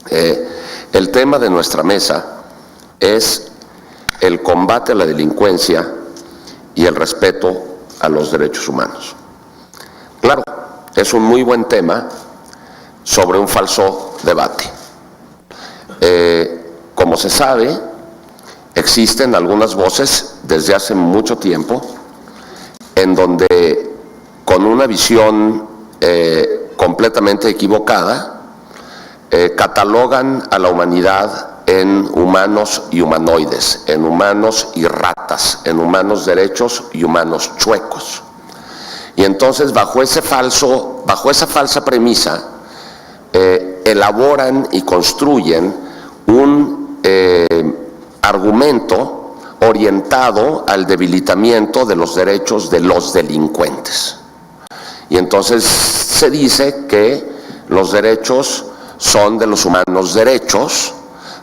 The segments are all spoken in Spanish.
El tema de nuestra mesa es el combate a la delincuencia y el respeto a los derechos humanos. Claro, es un muy buen tema sobre un falso debate. Como se sabe, existen algunas voces desde hace mucho tiempo en donde, con una visión completamente equivocada, catalogan a la humanidad en humanos y humanoides, en humanos y ratas, en humanos derechos y humanos chuecos. Y entonces, bajo esa falsa premisa, elaboran y construyen un argumento orientado al debilitamiento de los derechos de los delincuentes. Y entonces se dice que los derechos son de los humanos derechos,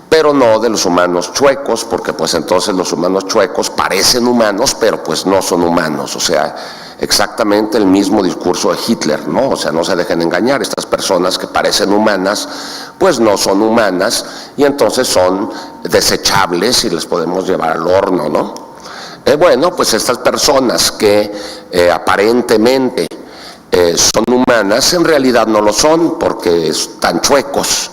pero no de los humanos chuecos, porque pues entonces los humanos chuecos parecen humanos, pero pues no son humanos. O sea, exactamente el mismo discurso de Hitler, ¿no? O sea, no se dejen engañar, estas personas que parecen humanas, pues no son humanas, y entonces son desechables y les podemos llevar al horno, ¿no? Bueno, pues estas personas que aparentemente son humanas, en realidad no lo son, porque están chuecos.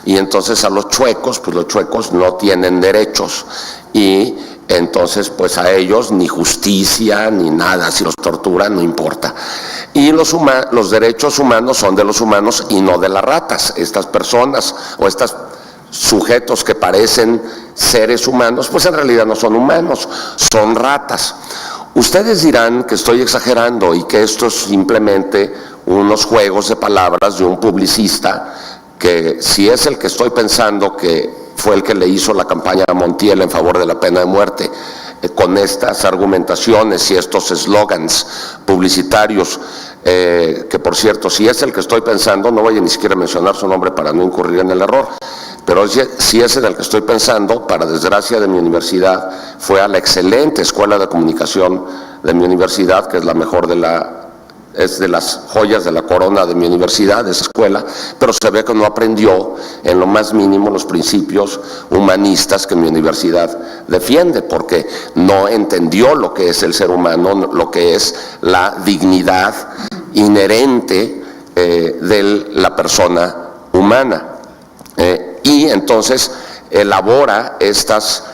Y entonces a los chuecos, pues los chuecos no tienen derechos, y entonces pues a ellos ni justicia ni nada, si los torturan no importa. Y los derechos humanos son de los humanos y no de las ratas. Estas personas o estos sujetos que parecen seres humanos, pues en realidad no son humanos, son ratas. Ustedes dirán que estoy exagerando y que esto es simplemente unos juegos de palabras de un publicista que, si es el que estoy pensando que fue el que le hizo la campaña a Montiel en favor de la pena de muerte, con estas argumentaciones y estos eslogans publicitarios, que por cierto, si es el que estoy pensando, no voy a ni siquiera mencionar su nombre para no incurrir en el error, pero si es el que estoy pensando, para desgracia de mi universidad, fue a la excelente escuela de comunicación de mi universidad, que es la mejor es de las joyas de la corona de mi universidad, de esa escuela, pero se ve que no aprendió en lo más mínimo los principios humanistas que mi universidad defiende, porque no entendió lo que es el ser humano, lo que es la dignidad inherente de la persona humana. Y entonces elabora estas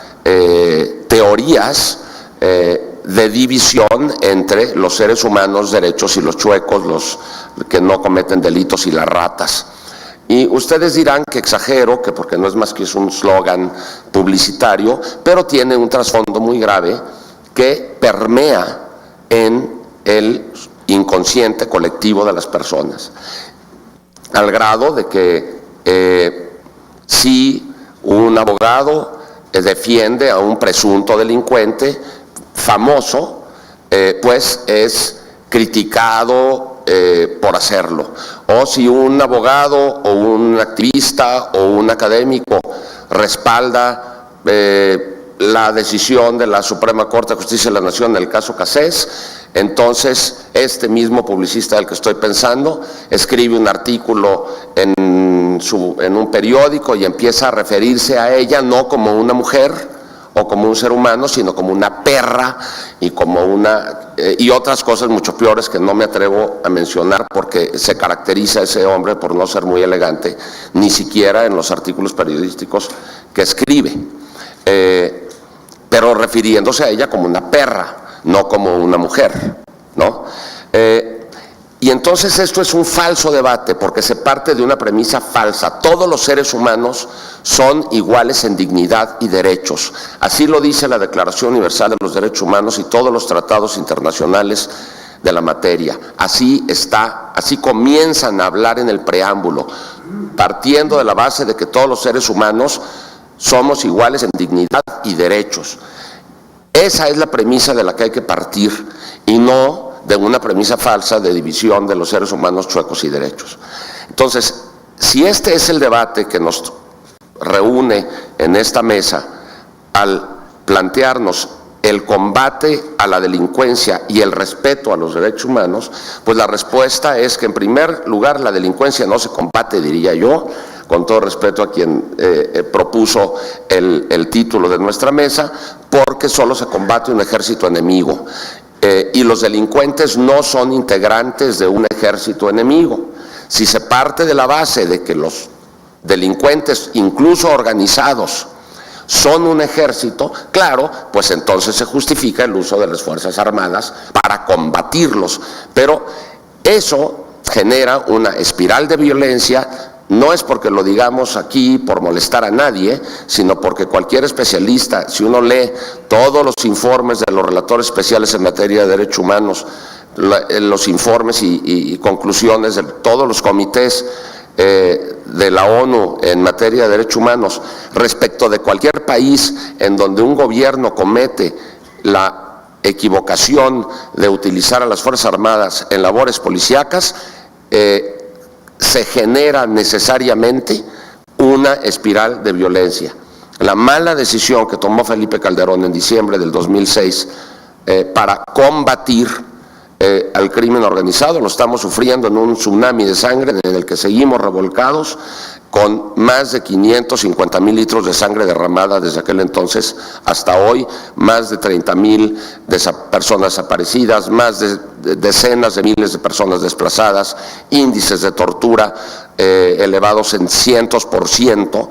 teorías de división entre los seres humanos derechos y los chuecos, los que no cometen delitos, y las ratas. Y ustedes dirán que exagero, que porque no es más que es un eslogan publicitario, pero tiene un trasfondo muy grave que permea en el inconsciente colectivo de las personas, al grado de que si un abogado defiende a un presunto delincuente famoso, pues es criticado por hacerlo. O si un abogado o un activista o un académico respalda la decisión de la Suprema Corte de Justicia de la Nación en el caso Cassés, entonces este mismo publicista del que estoy pensando escribe un artículo en un periódico y empieza a referirse a ella no como una mujer o como un ser humano, sino como una perra y como y otras cosas mucho peores que no me atrevo a mencionar, porque se caracteriza ese hombre por no ser muy elegante, ni siquiera en los artículos periodísticos que escribe, pero refiriéndose a ella como una perra, no como una mujer, ¿no? Y entonces esto es un falso debate, porque se parte de una premisa falsa. Todos los seres humanos son iguales en dignidad y derechos. Así lo dice la Declaración Universal de los Derechos Humanos y todos los tratados internacionales de la materia. Así está, así comienzan a hablar en el preámbulo, partiendo de la base de que todos los seres humanos somos iguales en dignidad y derechos. Esa es la premisa de la que hay que partir, y no de una premisa falsa de división de los seres humanos chuecos y derechos. Entonces, si este es el debate que nos reúne en esta mesa, al plantearnos el combate a la delincuencia y el respeto a los derechos humanos, pues la respuesta es que, en primer lugar, la delincuencia no se combate, diría yo, con todo respeto a quien propuso el título de nuestra mesa, porque solo se combate un ejército enemigo. Y los delincuentes no son integrantes de un ejército enemigo. Si se parte de la base de que los delincuentes, incluso organizados, son un ejército, claro, pues entonces se justifica el uso de las Fuerzas Armadas para combatirlos. Pero eso genera una espiral de violencia. No es porque lo digamos aquí por molestar a nadie, sino porque cualquier especialista, si uno lee todos los informes de los relatores especiales en materia de derechos humanos, los informes y conclusiones de todos los comités de la ONU en materia de derechos humanos respecto de cualquier país en donde un gobierno comete la equivocación de utilizar a las Fuerzas Armadas en labores policíacas, se genera necesariamente una espiral de violencia. La mala decisión que tomó Felipe Calderón en diciembre del 2006 para combatir al crimen organizado, lo estamos sufriendo en un tsunami de sangre en el que seguimos revolcados, con más de 550,000 litros de sangre derramada desde aquel entonces hasta hoy, más de 30,000 personas desaparecidas, más de decenas de miles de personas desplazadas, índices de tortura elevados en cientos por ciento,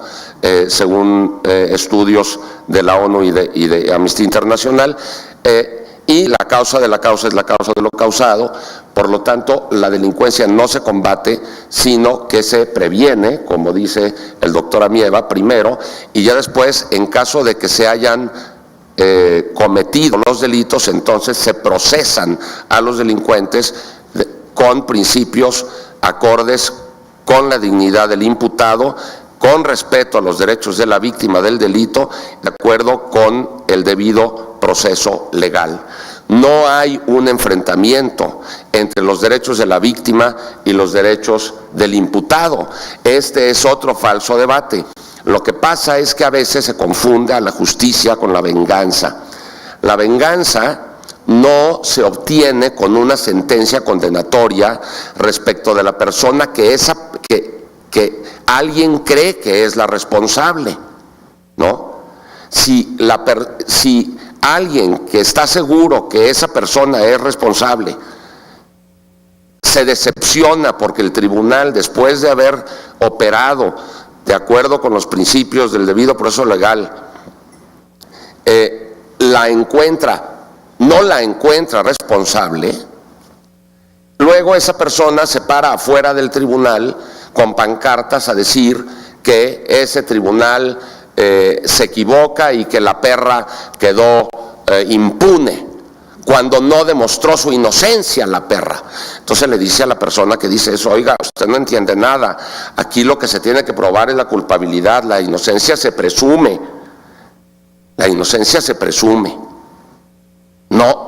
según estudios de la ONU y de Amnistía Internacional. Y la causa de la causa es la causa de lo causado. Por lo tanto, la delincuencia no se combate, sino que se previene, como dice el doctor Amieva, primero, y ya después, en caso de que se hayan cometido los delitos, entonces se procesan a los delincuentes con principios acordes con la dignidad del imputado, con respeto a los derechos de la víctima del delito, de acuerdo con el debido proceso legal. No hay un enfrentamiento entre los derechos de la víctima y los derechos del imputado. Este es otro falso debate. Lo que pasa es que a veces se confunde a la justicia con la venganza. La venganza no se obtiene con una sentencia condenatoria respecto de la persona que alguien cree que es la responsable, ¿no? Si alguien que está seguro que esa persona es responsable se decepciona porque el tribunal, después de haber operado de acuerdo con los principios del debido proceso legal, no la encuentra responsable, luego esa persona se para afuera del tribunal con pancartas a decir que ese tribunal se equivoca y que la perra quedó impune, cuando no demostró su inocencia la perra. Entonces le dice a la persona que dice eso: oiga, usted no entiende nada, aquí lo que se tiene que probar es la culpabilidad, la inocencia se presume, no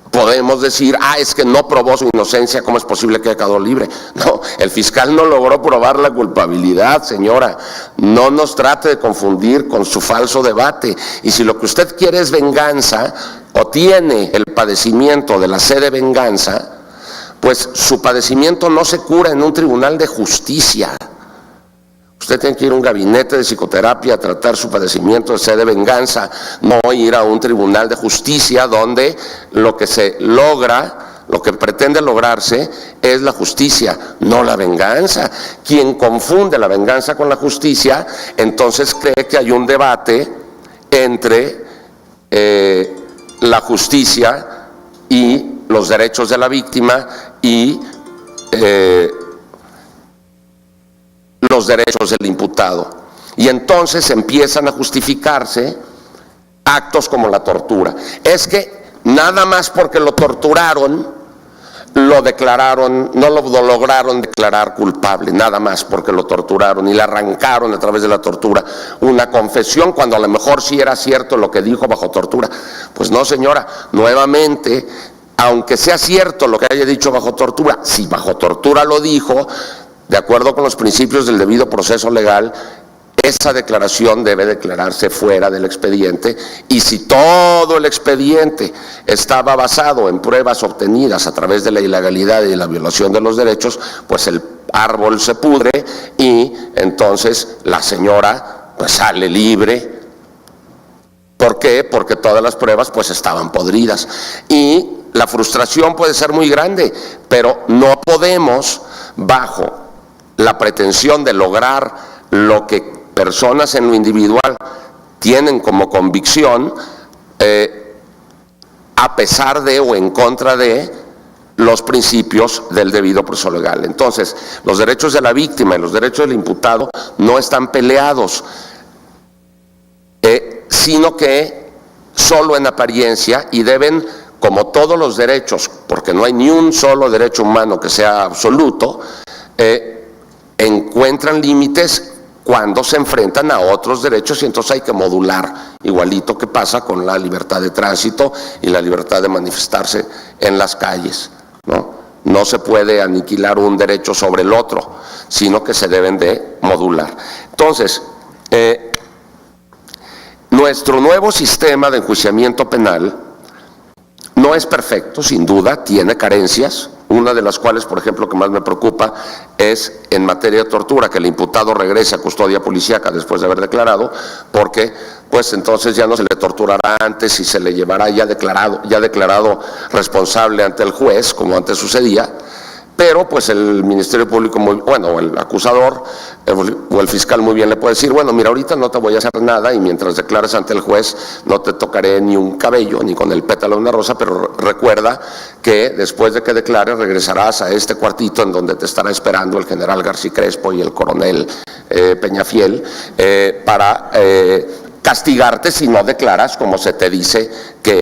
podemos decir, es que no probó su inocencia, ¿cómo es posible que haya quedado libre? No, el fiscal no logró probar la culpabilidad, señora. No nos trate de confundir con su falso debate. Y si lo que usted quiere es venganza, o tiene el padecimiento de la sed de venganza, pues su padecimiento no se cura en un tribunal de justicia. Usted tiene que ir a un gabinete de psicoterapia a tratar su padecimiento de sed de venganza, no ir a un tribunal de justicia donde lo que se logra, lo que pretende lograrse es la justicia, no la venganza. Quien confunde la venganza con la justicia, entonces cree que hay un debate entre la justicia y los derechos de la víctima y los derechos del imputado. Y entonces empiezan a justificarse actos como la tortura. Es que nada más porque lo torturaron, lo declararon, no lo lograron declarar culpable, nada más porque lo torturaron y le arrancaron a través de la tortura una confesión, cuando a lo mejor sí era cierto lo que dijo bajo tortura. Pues no, señora, nuevamente, aunque sea cierto lo que haya dicho bajo tortura, si bajo tortura lo dijo, de acuerdo con los principios del debido proceso legal, esa declaración debe declararse fuera del expediente, y si todo el expediente estaba basado en pruebas obtenidas a través de la ilegalidad y la violación de los derechos, pues el árbol se pudre y entonces la señora pues sale libre. ¿Por qué? Porque todas las pruebas pues estaban podridas. Y la frustración puede ser muy grande, pero no podemos, bajo la pretensión de lograr lo que personas en lo individual tienen como convicción, a pesar de o en contra de los principios del debido proceso legal. Entonces, los derechos de la víctima y los derechos del imputado no están peleados, sino que solo en apariencia, y deben, como todos los derechos, porque no hay ni un solo derecho humano que sea absoluto, encuentran límites cuando se enfrentan a otros derechos, y entonces hay que modular, igualito que pasa con la libertad de tránsito y la libertad de manifestarse en las calles, ¿no? No se puede aniquilar un derecho sobre el otro, sino que se deben de modular. Entonces, nuestro nuevo sistema de enjuiciamiento penal no es perfecto, sin duda, tiene carencias, una de las cuales, por ejemplo, que más me preocupa es en materia de tortura, que el imputado regrese a custodia policíaca después de haber declarado, porque pues entonces ya no se le torturará antes y se le llevará ya declarado responsable ante el juez, como antes sucedía. Pero pues el Ministerio Público, o el acusador o el fiscal muy bien le puede decir, bueno, mira, ahorita no te voy a hacer nada y mientras declares ante el juez no te tocaré ni un cabello, ni con el pétalo de una rosa, pero recuerda que después de que declares regresarás a este cuartito en donde te estará esperando el general García Crespo y el coronel Peñafiel para castigarte si no declaras como se te dice que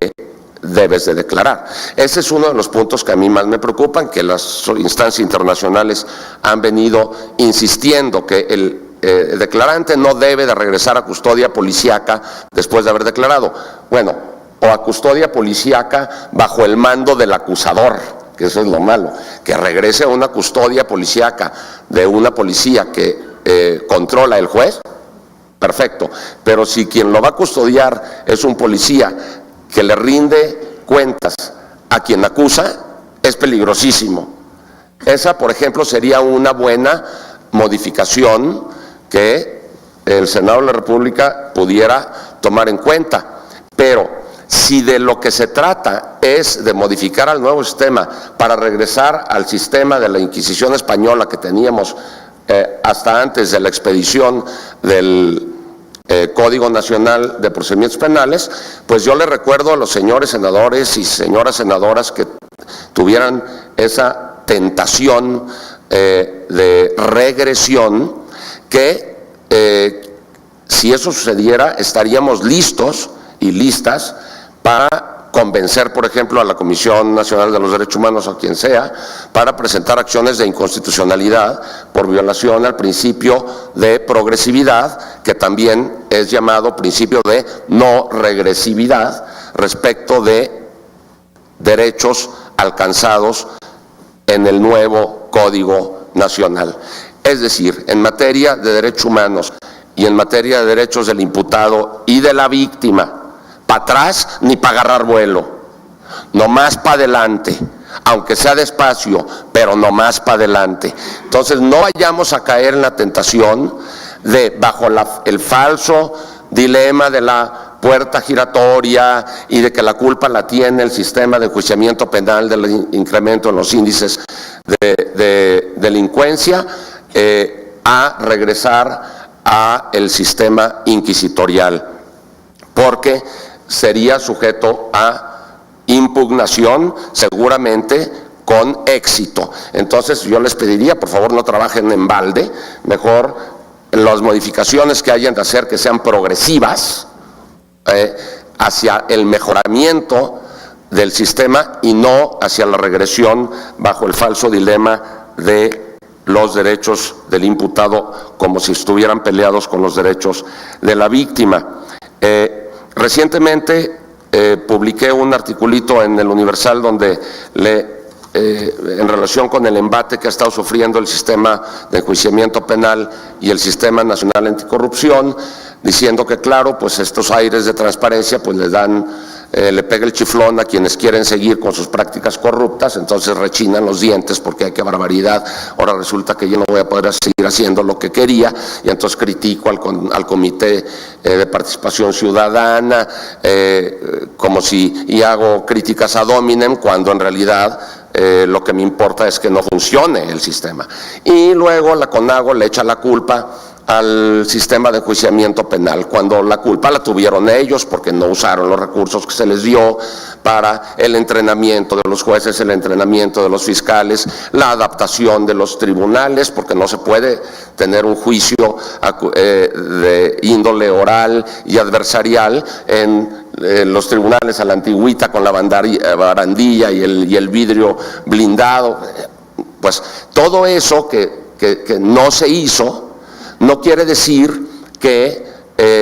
debes de declarar. Ese es uno de los puntos que a mí más me preocupan, que las instancias internacionales han venido insistiendo que el declarante no debe de regresar a custodia policíaca después de haber declarado. Bueno, o a custodia policíaca bajo el mando del acusador, que eso es lo malo, que regrese a una custodia policíaca de una policía que controla el juez, perfecto, pero si quien lo va a custodiar es un policía que le rinde cuentas a quien acusa, es peligrosísimo. Esa, por ejemplo, sería una buena modificación que el Senado de la República pudiera tomar en cuenta. Pero si de lo que se trata es de modificar al nuevo sistema para regresar al sistema de la Inquisición española que teníamos hasta antes de la expedición del Código Nacional de Procedimientos Penales, pues yo le recuerdo a los señores senadores y señoras senadoras que tuvieran esa tentación de regresión, que si eso sucediera estaríamos listos y listas para convencer, por ejemplo, a la Comisión Nacional de los Derechos Humanos o a quien sea, para presentar acciones de inconstitucionalidad por violación al principio de progresividad, que también es llamado principio de no regresividad respecto de derechos alcanzados en el nuevo Código Nacional. Es decir, en materia de derechos humanos y en materia de derechos del imputado y de la víctima, para atrás ni para agarrar vuelo, nomás para adelante, aunque sea despacio, pero nomás para adelante. Entonces no vayamos a caer en la tentación de, bajo el falso dilema de la puerta giratoria y de que la culpa la tiene el sistema de enjuiciamiento penal del incremento en los índices de delincuencia, a regresar a el sistema inquisitorial, porque sería sujeto a impugnación seguramente con éxito. Entonces yo les pediría, por favor, no trabajen en balde, mejor las modificaciones que hayan de hacer que sean progresivas hacia el mejoramiento del sistema y no hacia la regresión bajo el falso dilema de los derechos del imputado como si estuvieran peleados con los derechos de la víctima. Recientemente publiqué un articulito en el Universal donde le en relación con el embate que ha estado sufriendo el sistema de enjuiciamiento penal y el Sistema Nacional Anticorrupción, diciendo que claro, pues estos aires de transparencia pues le pega el chiflón a quienes quieren seguir con sus prácticas corruptas, entonces rechinan los dientes porque hay que barbaridad, ahora resulta que yo no voy a poder seguir haciendo lo que quería, y entonces critico al Comité de Participación Ciudadana, y hago críticas ad hominem, cuando en realidad lo que me importa es que no funcione el sistema. Y luego la CONAGO le echa la culpa al sistema de enjuiciamiento penal, cuando la culpa la tuvieron ellos porque no usaron los recursos que se les dio para el entrenamiento de los jueces, el entrenamiento de los fiscales, la adaptación de los tribunales, porque no se puede tener un juicio de índole oral y adversarial en los tribunales a la antigüita con la barandilla y el vidrio blindado. Pues todo eso que no se hizo no quiere decir que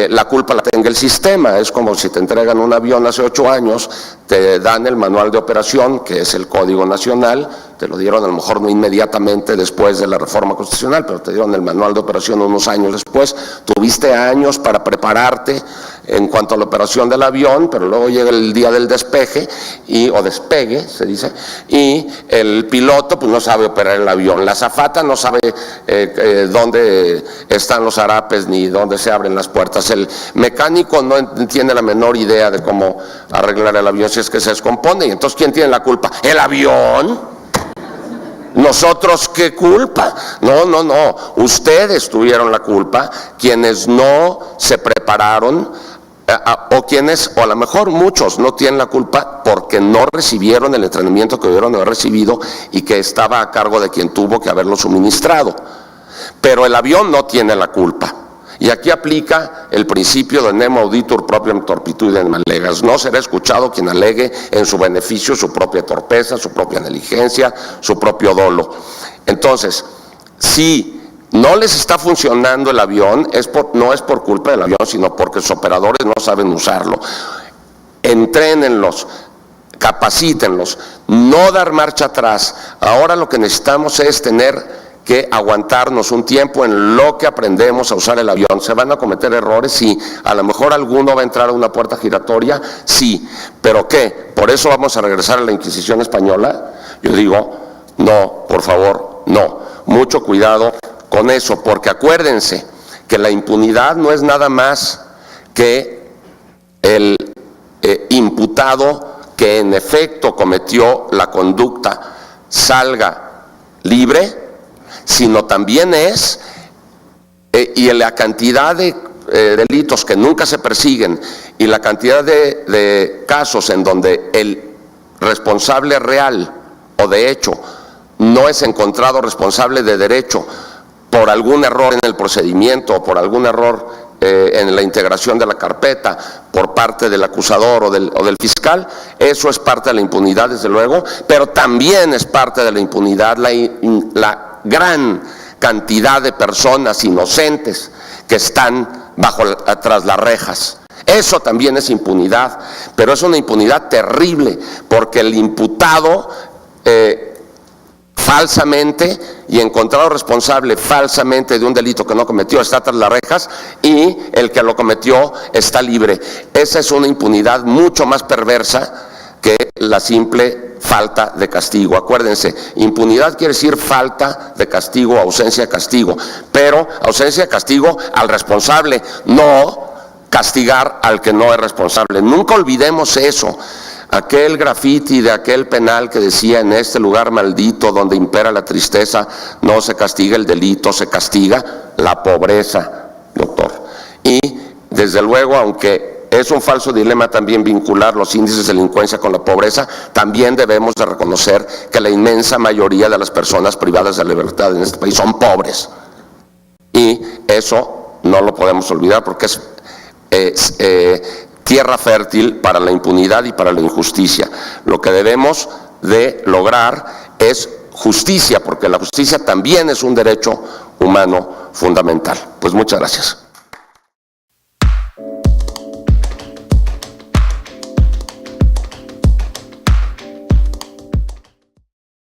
la culpa la tenga el sistema. Es como si te entregan un avión hace 8 años, te dan el manual de operación, que es el Código Nacional, te lo dieron a lo mejor no inmediatamente después de la reforma constitucional, pero te dieron el manual de operación unos años después, tuviste años para prepararte en cuanto a la operación del avión, pero luego llega el día del despegue, o despegue, se dice, y el piloto pues no sabe operar el avión, la azafata no sabe dónde están los harapes ni dónde se abren las puertas, el mecánico no tiene la menor idea de cómo arreglar el avión si es que se descompone, y entonces ¿quién tiene la culpa? ¿El avión? ¿Nosotros qué culpa? No, ustedes tuvieron la culpa, quienes no se prepararon, o a lo mejor muchos no tienen la culpa porque no recibieron el entrenamiento que debieron haber recibido y que estaba a cargo de quien tuvo que haberlo suministrado. Pero el avión no tiene la culpa. Y aquí aplica el principio de nemo auditur proprium turpitudinem allegas. No será escuchado quien alegue en su beneficio su propia torpeza, su propia negligencia, su propio dolo. Entonces, si no les está funcionando el avión, no es por culpa del avión, sino porque sus operadores no saben usarlo. Entrénenlos, capacítenlos, no dar marcha atrás. Ahora lo que necesitamos es tener que aguantarnos un tiempo en lo que aprendemos a usar el avión. ¿Se van a cometer errores? Sí. ¿A lo mejor alguno va a entrar a una puerta giratoria? Sí. ¿Pero qué? ¿Por eso vamos a regresar a la Inquisición española? Yo digo, no, por favor, no. Mucho cuidado con eso, porque acuérdense que la impunidad no es nada más que el imputado que en efecto cometió la conducta salga libre, sino también es, y la cantidad de delitos que nunca se persiguen y la cantidad de casos en donde el responsable real o de hecho no es encontrado responsable de derecho por algún error en el procedimiento o por algún error en la integración de la carpeta por parte del acusador o del fiscal, eso es parte de la impunidad, desde luego, pero también es parte de la impunidad la gran cantidad de personas inocentes que están tras las rejas. Eso también es impunidad, pero es una impunidad terrible, porque el imputado falsamente y encontrado responsable falsamente de un delito que no cometió está tras las rejas y el que lo cometió está libre. Esa es una impunidad mucho más perversa que la simple falta de castigo. Acuérdense, impunidad quiere decir falta de castigo, ausencia de castigo, pero ausencia de castigo al responsable, no castigar al que no es responsable. Nunca olvidemos eso. Aquel grafiti de aquel penal que decía: en este lugar maldito donde impera la tristeza, no se castiga el delito, se castiga la pobreza, doctor. Y desde luego, aunque es un falso dilema también vincular los índices de delincuencia con la pobreza, también debemos de reconocer que la inmensa mayoría de las personas privadas de la libertad en este país son pobres. Y eso no lo podemos olvidar, porque es tierra fértil para la impunidad y para la injusticia. Lo que debemos de lograr es justicia, porque la justicia también es un derecho humano fundamental. Pues muchas gracias.